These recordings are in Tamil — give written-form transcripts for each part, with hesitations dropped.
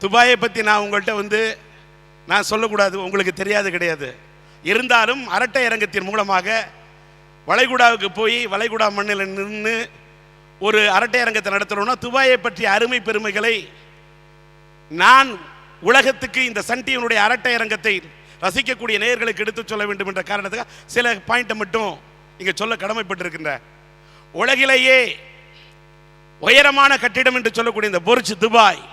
துபாயை பற்றி நான் உங்கள்கிட்ட நான் சொல்லக்கூடாது, உங்களுக்கு தெரியாது கிடையாது. இருந்தாலும் அரட்டை அரங்கத்தின் மூலமாக வளைகுடாவுக்கு போய் வளைகுடா மண்ணில் நின்று ஒரு அரட்டை அரங்கத்தை நடத்துகிறோம்னா துபாயை பற்றிய அருமை பெருமைகளை நான் உலகத்துக்கு இந்த சன் டிவியினுடைய அரட்டை அரங்கத்தை ரசிக்கக்கூடிய நேயர்களுக்கு எடுத்து சொல்ல வேண்டும் என்ற காரணத்துக்காக சில பாயிண்ட்டை மட்டும் இங்கே சொல்ல கடமைப்பட்டிருக்கின்ற. உலகிலேயே உயரமான கட்டிடம் என்று சொல்லக்கூடிய இந்த புர்ஜ் துபாய்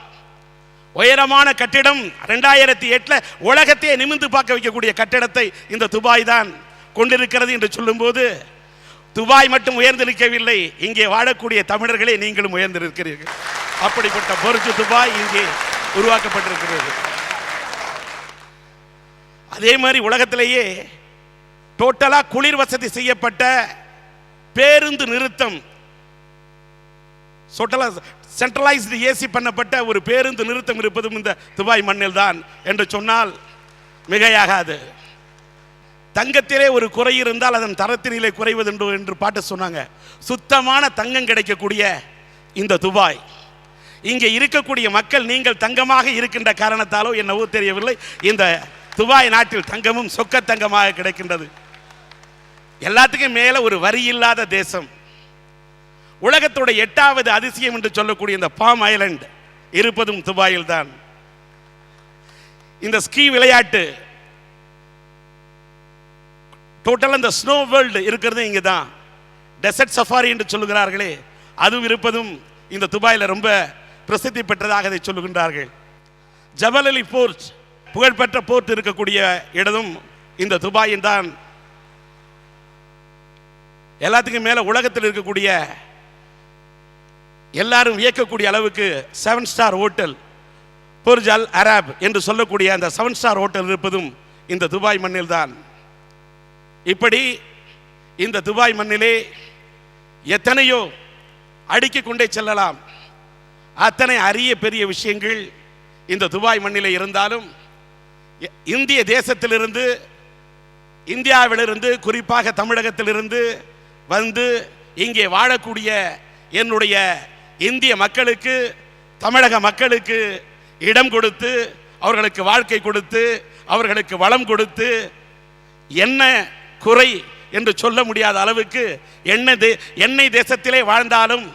உயரமான கட்டிடம் 2008 உலகத்தையே நிமிர்ந்து பார்க்க வைக்கக்கூடிய கட்டிடத்தை இந்த துபாய் தான் கொண்டிருக்கிறது என்று சொல்லும்போது துபாய் மட்டும் உயர்ந்திருக்கவில்லை, இங்கே வாழக்கூடிய தமிழர்களே நீங்களும் உயர்ந்திருக்கிறீர்கள். அப்படிப்பட்ட புர்ஜ் துபாய் இங்கே உருவாக்கப்பட்டிருக்கிறது. அதே மாதிரி உலகத்திலேயே டோட்டலா குளிர் வசதி செய்யப்பட்ட பேருந்து நிறுத்தம், சென்ட்ரலைஸ்டு ஏசி பண்ணப்பட்ட ஒரு பேருந்து நிறுத்தம் இருப்பதும் இந்த துபாய் மண்ணில் தான் என்று சொன்னால் மிகையாகாது. தங்கத்திலே ஒரு குறை இருந்தால் அதன் தரத்தினிலே குறைவது என்று பாட்டு சொன்னாங்க. சுத்தமான தங்கம் கிடைக்கக்கூடிய இந்த துபாய், இங்கே இருக்கக்கூடிய மக்கள் நீங்கள் தங்கமாக இருக்கின்ற காரணத்தாலோ என்னவோ தெரியவில்லை, இந்த துபாய் நாட்டில் தங்கமும் சொக்க தங்கமாக கிடைக்கின்றது. எல்லாத்துக்கும் மேல ஒரு வரி இல்லாத தேசம். உலகத்தோட 8வது அதிசயம் என்று சொல்லக்கூடிய இந்த பாம் ஐலண்ட் இருப்பதும் துபாயில் தான். இந்த ஸ்கீ விளையாட்டு டோட்டல் இந்த ஸ்னோ வேர்ல்டு இருக்கிறது இங்கே தான். டெசர்ட் சஃபாரி என்று சொல்லுகிறார்களே, அதுவும் இருப்பதும் இந்த துபாயில் ரொம்ப பிரசித்தி பெற்றதாக அதை சொல்லுகின்றார்கள். ஜபல் அலி போர்ட், புகழ்பெற்ற போர்ட் இருக்கக்கூடிய இடமும் இந்த துபாயின் தான். எல்லாத்துக்கும் மேல உலகத்தில் இருக்கக்கூடிய எல்லாரும் வியக்கக்கூடிய அளவுக்கு 7 star hotel Burj Al Arab என்று சொல்லக்கூடிய அந்த 7 ஸ்டார் ஹோட்டல் இருப்பதும் இந்த துபாய் மண்ணில் தான். இப்படி இந்த துபாய் மண்ணிலே எத்தனையோ அடுக்கிக் கொண்டே செல்லலாம். அத்தனை அரிய பெரிய விஷயங்கள் இந்த துபாய் மண்ணிலே இருந்தாலும் இந்திய தேசத்திலிருந்து, இந்தியாவிலிருந்து, குறிப்பாக தமிழகத்திலிருந்து வந்து இங்கே வாழக்கூடிய என்னுடைய இந்திய மக்களுக்கு, தமிழக மக்களுக்கு இடம் கொடுத்து, அவர்களுக்கு வாழ்க்கை கொடுத்து, அவர்களுக்கு வளம் கொடுத்து, என்ன குறை என்று சொல்ல முடியாத அளவுக்கு எண்ணெய் தேசத்திலே வாழ்ந்தாலும்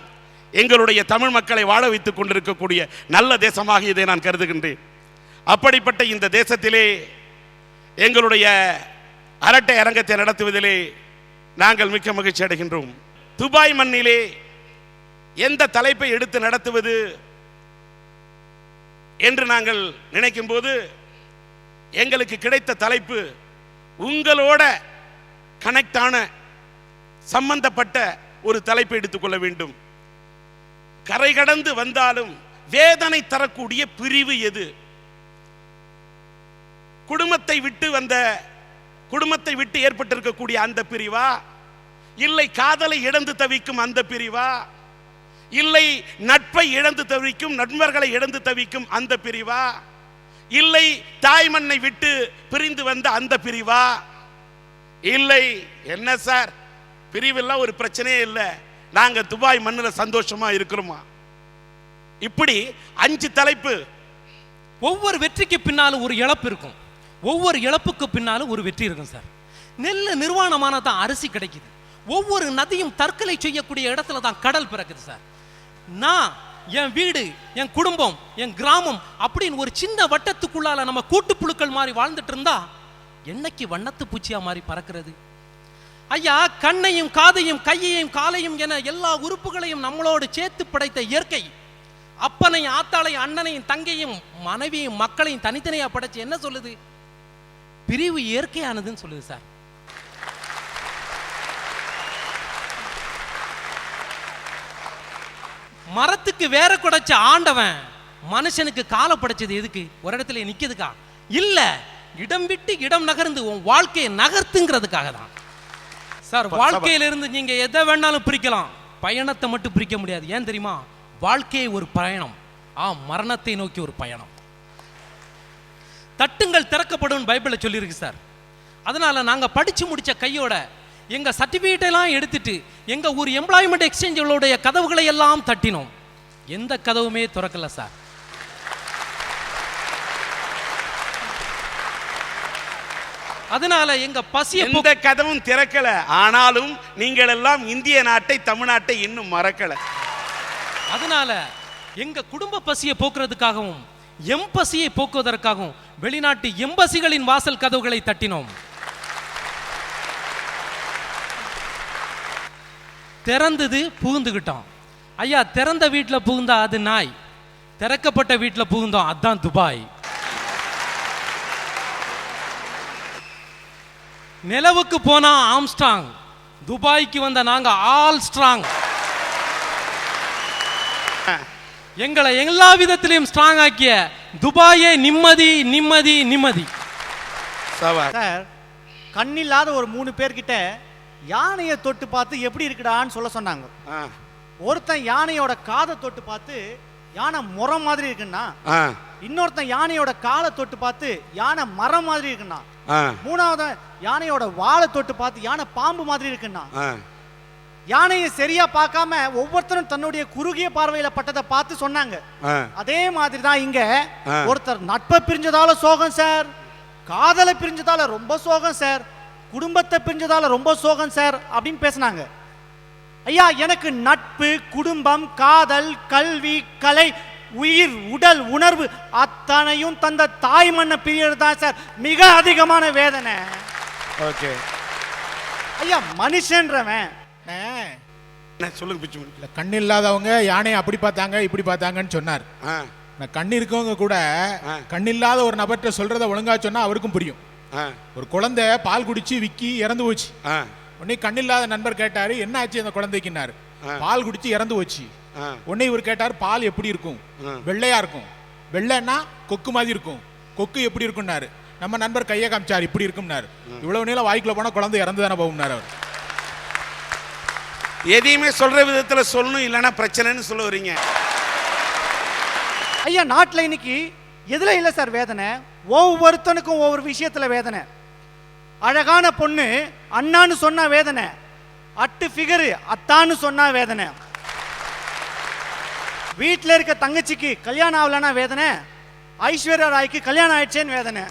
எங்களுடைய தமிழ் மக்களை வாழ வைத்துக் கொண்டிருக்கக்கூடிய நல்ல தேசமாக இதை நான் கருதுகின்றேன். அப்படிப்பட்ட இந்த தேசத்திலே எங்களுடைய அரட்டை அரங்கத்தை நடத்துவதிலே நாங்கள் மிக்க மகிழ்ச்சி அடைகின்றோம். துபாய் மண்ணிலே எந்த தலைப்பை எடுத்து நடத்துவது என்று நாங்கள் நினைக்கும் போது எங்களுக்கு கிடைத்த தலைப்பு உங்களோட கனெக்டான சம்பந்தப்பட்ட ஒரு தலைப்பை எடுத்துக்கொள்ள வேண்டும். கரை கடந்து வந்தாலும் வேதனை தரக்கூடிய பிரிவு எது? குடும்பத்தை விட்டு ஏற்பட்டிருக்கக்கூடிய அந்த பிரிவா, இல்லை காதலை இழந்து தவிக்கும் அந்த பிரிவா, இல்லை நட்பை இழந்து தவிக்கும், நண்பர்களை இழந்து தவிக்கும் அந்த பிரிவா, இல்லை தாய் மண்ணை விட்டு பிரிந்து வந்த அந்த பிரிவா, இல்லை என்ன சார் பிரிவெல்லாம் ஒரு பிரச்சனையே இல்லை, நாங்க துபாய் மண்ணில் சந்தோஷமா இருக்கிறோமா? இப்படி 5 தலைப்பு. ஒவ்வொரு வெற்றிக்கு பின்னாலும் ஒரு இழப்பு இருக்கும், ஒவ்வொரு இழப்புக்கு பின்னாலும் ஒரு வெற்றி இருக்கும் சார். நெல் நிர்வாணமான தான் அரிசி கிடைக்குது, ஒவ்வொரு நதியும் தற்கொலை செய்யக்கூடிய இடத்துல தான் கடல் பிறக்குது சார். நான் என் வீடு, என் குடும்பம், என் கிராமம் அப்படின்னு ஒரு சின்ன வட்டத்துக்குள்ளால நம்ம கூட்டுப்புழுக்கள் மாதிரி வாழ்ந்துட்டு இருந்தா என்னைக்கு வண்ணத்து பூச்சியா மாதிரி பறக்கிறது? ஐயா, கண்ணையும் காதையும் கையையும் காலையும் என எல்லா உறுப்புகளையும் நம்மளோடு சேர்த்து படைத்த இயற்கை அப்பனையும் ஆத்தாளையும் அண்ணனையும் தங்கையும் மனைவியும் மக்களையும் தனித்தனியா படைச்சு என்ன சொல்லுது? பிரிவு இயற்கையானதுன்னு சொல்லுது சார். மரத்துக்கு வேற குடைச்ச ஆண்டவன் மனுஷனுக்கு காலை படைச்சது எதுக்கு? ஒரு இடத்துல நிக்கிறதுக்கா? இல்ல, இடம் விட்டு இடம் நகர்ந்து உன் வாழ்க்கையை நகர்த்துங்கிறதுக்காக தான் சார். வாழ்க்கையிலிருந்து நீங்க எதை வேணாலும் பிரிக்கலாம், பயணத்தை மட்டும் பிரிக்க முடியாது. ஏன் தெரியுமா? வாழ்க்கையை ஒரு பயணம், மரணத்தை நோக்கி ஒரு பயணம். தட்டுங்கள் திறக்கப்படும் பைபிளை சொல்லியிருக்கு சார். அதனால நாங்க படிச்சு முடிச்ச கையோட எங்க சர்டிபிகேட் எல்லாம் எடுத்துட்டு எங்க ஊர் எம்ப்ளாய்மெண்ட் எக்ஸ்சேஞ்சுகளுடைய கதவுகளை எல்லாம் தட்டினோம். எந்த கதவுமே திறக்கல சார். அதனால எங்க பசிய எந்த கதவும் திறக்கல. ஆனாலும் நீங்கள் எல்லாம் இந்திய நாட்டை, தமிழ்நாட்டை இன்னும் மறக்கல. அதனால எங்க குடும்ப பசியை போக்குறதுக்காகவும் எம்பசியை போக்குவதற்காகவும் வெளிநாட்டு எம்பசிகளின் வாசல் கதவுகளை தட்டினோம். திறந்தது புகுந்துகிட்டோம். ஐயா, திறந்த வீட்டில் புகுந்தா அது நாய், திறக்கப்பட்ட வீட்டில் புகுந்தோம் அதுதான் துபாய். நிலவுக்கு போனா ஆம்ஸ்ட்ராங், துபாய்க்கு வந்த நாங்க ஆல் ஸ்ட்ராங். எங்களை எல்லா விதத்திலையும் ஸ்ட்ராங் ஆக்கிய துபாயே நிம்மதி நிம்மதி நிம்மதி. சார், கண்ணில்லாத ஒரு 3 பேர்கிட்ட யானையை தொட்டு பார்த்து எப்படி இருக்குடான்னு சொல்ல சொன்னாங்க. ஒருத்தன் யானையோட காதை தொட்டு பார்த்து யானை முறம் மாதிரி இருக்குன்னா, இன்னொருத்தன் யானையோட காலை தொட்டு பார்த்து யானை மரம் மாதிரி இருக்குன்னா, மூணாவது யானையோட வாழை தொட்டு பார்த்து யானை பாம்பு மாதிரி இருக்குன்னா, யானையை சரியா பார்க்காம ஒவ்வொருத்தரும் தன்னுடைய குறுகிய பார்வையில பட்டதை பார்த்து சொன்னாங்க. அதே மாதிரி தான் இங்க ஒருத்தர் நட்பை பிரிஞ்சதால சோகம் சார், காதலை பிரிஞ்சதால ரொம்ப சோகம் சார், குடும்பத்தை பிரிஞ்சதால ரொம்ப சோகம் சார் அப்படின்னு பேசினாங்க. ஐயா, எனக்கு நட்பு, குடும்பம், காதல், கல்வி, கலை, உயிர், உடல், உணர்வு அத்தனையும் தந்த தாய் மண்ணை பிரியறது தான் சார் மிக அதிகமான வேதனை. ஓகே ஐயா, மனுஷன்றவன் சொல்லுங்க பிச்சு. கண் இல்லாதவங்க யானையை அப்படி பார்த்தாங்க இப்படி பார்த்தாங்கன்னு சொன்னார். கண் இருக்கவங்க கூட கண் இல்லாத ஒரு நபர்கிட்ட சொல்றத ஒழுங்கா சொன்னா அவருக்கும் புரியும். ஒரு குழந்தை பால் குடிச்சு விக்கி இறந்து போச்சு. உடனே கண் இல்லாத நண்பர் கேட்டாரு, என்ன ஆச்சு அந்த குழந்தைக்குன்னாரு. பால் குடிச்சு இறந்து போச்சு. உடனே இவர் கேட்டாரு, பால் எப்படி இருக்கும்? வெள்ளையா இருக்கும். வெள்ளைன்னா கொக்கு மாதிரி இருக்கும். கொக்கு எப்படி இருக்கும்னாரு. நம்ம நண்பர் கையை காமிச்சார், இப்படி இருக்கும்னாரு. இவ்வளவு நீளம் வாய்க்குள்ள போனா குழந்தை இறந்து தானே போகும்னாரு அவர். எதையுமே சொல்ற விதத்துல சொல்லணும், இல்லைன்னா பிரச்சனைன்னு சொல்ல வரீங்க. ஐயா, நாட்டில் இன்னைக்கு எதுல இல்லை சார் வேதனை? ஒவ்வொருத்தனுக்கும் ஒவ்வொரு விஷயத்துல வேதனை. அழகான பொண்ணு அண்ணான்னு சொன்னா வேதனை, அட்டு ஃபிகரு அத்தான்னு சொன்னா வேதனை, வீட்டில் இருக்க தங்கச்சிக்கு கல்யாணம் ஆகலன்னா வேதனை, ஐஸ்வர்யா ராய்க்கு கல்யாணம் ஆயிடுச்சேன்னு வேதனை.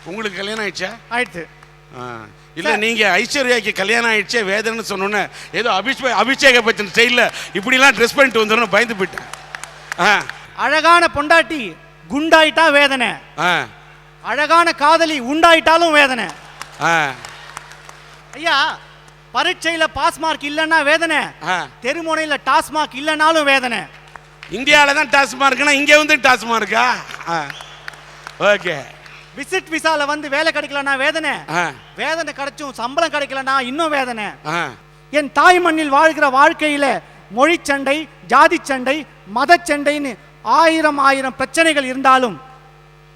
உங்களுக்கு கல்யாணம் ஆயிடுச்சா? ஆயிடுச்சு. இல்ல, நீங்க ஐஸ்வர்யாக்கு கல்யாணம் ஆயிடுச்சே வேதனைன்னு சொன்னோன்னே ஏதோ அபிஷேக பச்சன் ஸ்டைல்ல இப்படிலாம் ட்ரெஸ் பண்ணிட்டு வந்துடும் பயந்து போயிட்டேன். அழகான பொண்டாட்டி குண்டாயிட்டா வேதனை, அழகான காதலி உண்டாயிட்டாலும் வேதனை. ஐயா, பரீட்சையில பாஸ் மார்க் இல்லைன்னா வேதனை, தெருமுனையில டாஸ்மார்க் இல்லைனாலும் வேதனை. இந்தியாவில தான் டாஸ்மார்க்னா இங்க வந்து டாஸ்மார்க்கா? ஓகே. விசிட் விசால வந்து வேலை கிடைக்கலனா வேதனை, வேதனை கிடைச்சும் சம்பளம் கிடைக்கலனா இன்னும் வேதனை. என் தாய் மண்ணில் வாழ்கிற வாழ்க்கையில மொழி சண்டை, ஜாதி சண்டை, மத சண்டைன்னு ஆயிரம் பிரச்சனைகள் இருந்தாலும்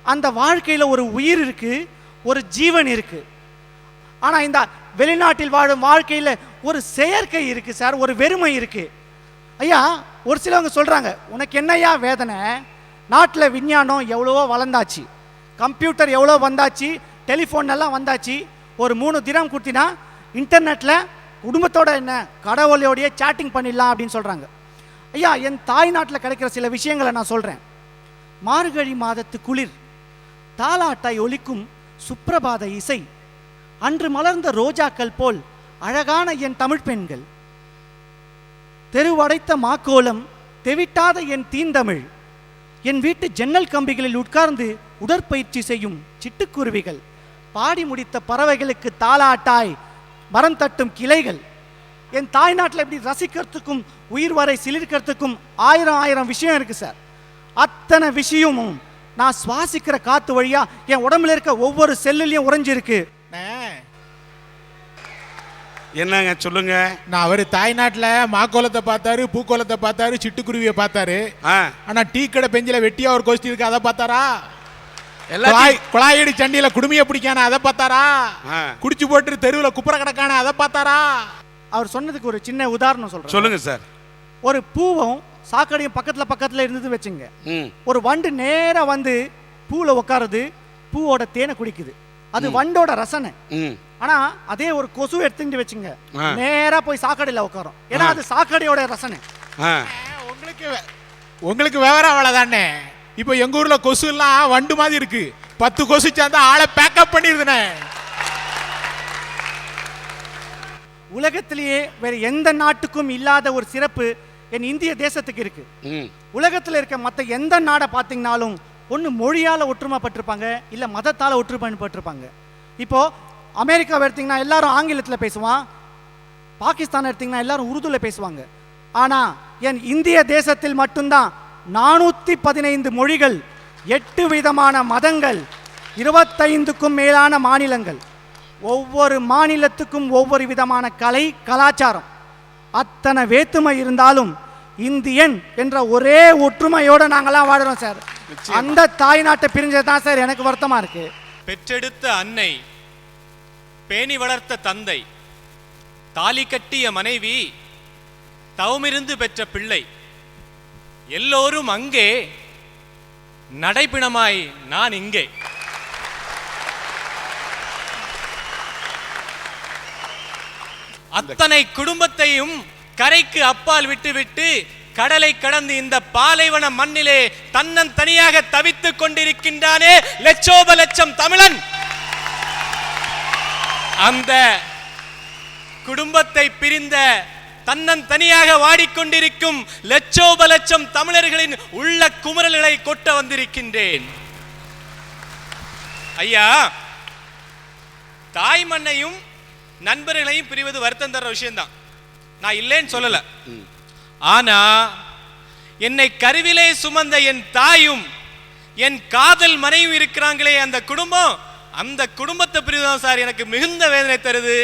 அந்த வாழ்க்கையில ஒரு உயிர் இருக்கு, ஒரு ஜீவன் இருக்கு. ஆனா இந்த வெளிநாட்டில் வாழும் வாழ்க்கையில ஒரு செயற்கை இருக்கு சார், ஒரு வெறுமை இருக்கு. ஐயா, ஒரு சிலவங்க சொல்றாங்க, உனக்கு என்னையா வேதனை? நாட்டில் விஞ்ஞானம் எவ்வளவோ வளர்ந்தாச்சு, கம்ப்யூட்டர் எவ்வளோ வந்தாச்சு, டெலிஃபோன் எல்லாம் வந்தாச்சு. ஒரு 3 தினம் கொடுத்தினா இன்டர்நெட்டில் குடும்பத்தோட என்ன கடவுளோடைய சேட்டிங் பண்ணிடலாம் அப்படின்னு சொல்கிறாங்க. ஐயா, என் தாய் நாட்டில் கிடைக்கிற சில விஷயங்களை நான் சொல்கிறேன். மார்கழி மாதத்து குளிர், தாலாட்டாய் ஒலிக்கும் சுப்பிரபாத இசை, அன்று மலர்ந்த ரோஜாக்கள் போல் அழகான என் தமிழ் பெண்கள், தெருவடைத்த மாக்கோலம், தெவிட்டாத என் தீந்தமிழ், என் வீட்டு ஜன்னல் கம்பிகளில் உட்கார்ந்து உடற்பயிற்சி செய்யும் சிட்டுக்குருவிகள், பாடி முடித்த பறவைகளுக்கு தாலாட்டாய் மரம் தட்டும் கிளைகள். என் தாய் நாட்டில் எப்படி ரசிக்கிறதுக்கும் உயிர் வரை சிலிர்க்கிறதுக்கும் ஆயிரம் விஷயம் இருக்கு சார். அத்தனை விஷயமும் நான் சுவாசிக்கிற காத்து வழியா என் உடம்புல இருக்க ஒவ்வொரு செல்லுலையும் உறைஞ்சிருக்கு. என்னங்க சொல்லுங்க. நான் அவரு தாய்நாட்டுல மாக்கோலத்தை பார்த்தாரு, பூக்கோலத்தை பார்த்தாரு, சிட்டுக்குருவியை பார்த்தாரு. ஆனா டீ கடை பெஞ்சில வெட்டியா ஒரு கோஷ்டி இருக்கு, அதை பார்த்தாரா? குழாயடி சண்டியில குடுமைய பிடிக்கான அதை பார்த்தாரா? குடிச்சு போட்டு தெருவில் குப்புற கிடக்கான அதை பார்த்தாரா? அவர் சொன்னதுக்கு ஒரு சின்ன உதாரணம் சொல்றேன். சொல்லுங்க சார். ஒரு பூவும் சாக்கடையும் பக்கத்துல இருந்தது வச்சுங்க. ஒரு வண்டு நேரா வந்து பூல உட்காருது, பூவோட தேனை குடிக்குது, அது வண்டோட ரசனை. ஆனா அதே ஒரு கொசு எடுத்துட்டு வச்சுங்க, நேரா போய் சாக்கடையில உட்காரும், ஏன்னா அது சாக்கடையோட ரசனை. உங்களுக்கு விவரம் அவ்வளவுதானே. இப்போ எங்க ஊர்ல கொசு எல்லாம் வண்டு மாதிரி இருக்கு, 10 கொசு சேர்ந்தா ஆளை பேக்கப் பண்ணிருதுனே. உலகத்திலேயே வேற எந்த நாட்டுக்கும் இல்லாத ஒரு சிறப்பு என் இந்திய தேசத்துக்கு இருக்கு. உலகத்தில் இருக்க மற்ற எந்த நாடை பார்த்தீங்கன்னாலும் ஒன்று மொழியால் ஒற்றுமைப்பட்டிருப்பாங்க, இல்லை மதத்தால் ஒற்றுமைப்பட்டிருப்பாங்க. இப்போ அமெரிக்காவை எடுத்தீங்கன்னா எல்லாரும் ஆங்கிலத்தில் பேசுவான், பாகிஸ்தான் எடுத்தீங்கன்னா எல்லாரும் உருதுல பேசுவாங்க. ஆனால் என் இந்திய தேசத்தில் மட்டும்தான் 415 மொழிகள், 8 விதமான மதங்கள், 25க்கும் மேலான மாநிலங்கள், ஒவ்வொரு மாநிலத்துக்கும் ஒவ்வொரு விதமான கலை கலாச்சாரம், அத்தனை வேற்றுமை இருந்தாலும் இந்தியன் என்ற ஒரே ஒற்றுமையோடு நாங்கள்லாம் வாடுறோம் சார். அந்த தாய் நாட்டை பிரிஞ்சது தான் சார் எனக்கு வருத்தமா இருக்கு. பெற்றெடுத்த அன்னை, பேணி வளர்த்த தந்தை, தாலி கட்டிய மனைவி, தவமிருந்து பெற்ற பிள்ளை, எல்லோரும் அங்கே, நடைபிணமாய் நான் இங்கே. அத்தனை குடும்பத்தையும் கரைக்கு அப்பால் விட்டுவிட்டு கடலை கடந்து இந்த பாலைவன மண்ணிலே தன்னன் தனியாக தவித்துக் கொண்டிருக்கின்றானே லட்சோப லட்சம் தமிழன். அந்த குடும்பத்தை பிரிந்த தன்னன் தனியாக வாடிக்கொண்டிருக்கும் லட்சோப லட்சம் தமிழர்களின் உள்ள குமரல்களை கொட்ட வந்திருக்கின்றேன். ஐயா, தாய் மண்ணையும் நண்பர்களையும் பிரிவது வருத்தம் தர விஷயம்தான், நான் இல்லைன்னு சொல்லல. ஆனா என்னை கருவிலே சுமந்த என் தாயும் என் காதல் மனைவி இருக்கிறாங்களே அந்த குடும்பம், அந்த குடும்பத்தை பிரிவுதான் சார் எனக்கு மிகுந்த வேதனை தருது.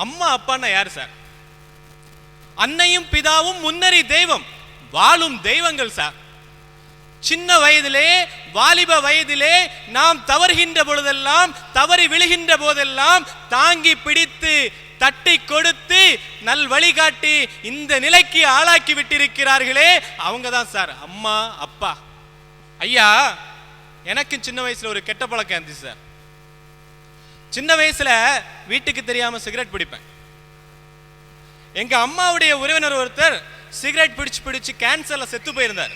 அம்மா அப்பான்னா யாரு சார்? அன்னையும் பிதாவும் முன்னறி தெய்வம், வாழும் தெய்வங்கள் சார். சின்ன வயதிலே, வாலிப வயதிலே நாம் தவறுகின்ற பொழுதெல்லாம், தவறி விழுகின்ற போதெல்லாம் தாங்கி பிடித்து தட்டி கொடுத்து நல் வழிகாட்டி இந்த நிலைக்கு ஆளாக்கி விட்டிருக்கிறார்களே, அவங்க தான் சார் அம்மா அப்பா. ஐயா, எனக்கு சின்ன வயசுல ஒரு கெட்ட பழக்கம் இருந்துச்சு சார். சின்ன வயசுல வீட்டுக்கு தெரியாம சிகரெட் பிடிப்பேன். எங்க அம்மாவுடைய உறவினர் ஒருத்தர் சிகரெட் பிடிச்சு கேன்சர்ல செத்து போயிருந்தார்.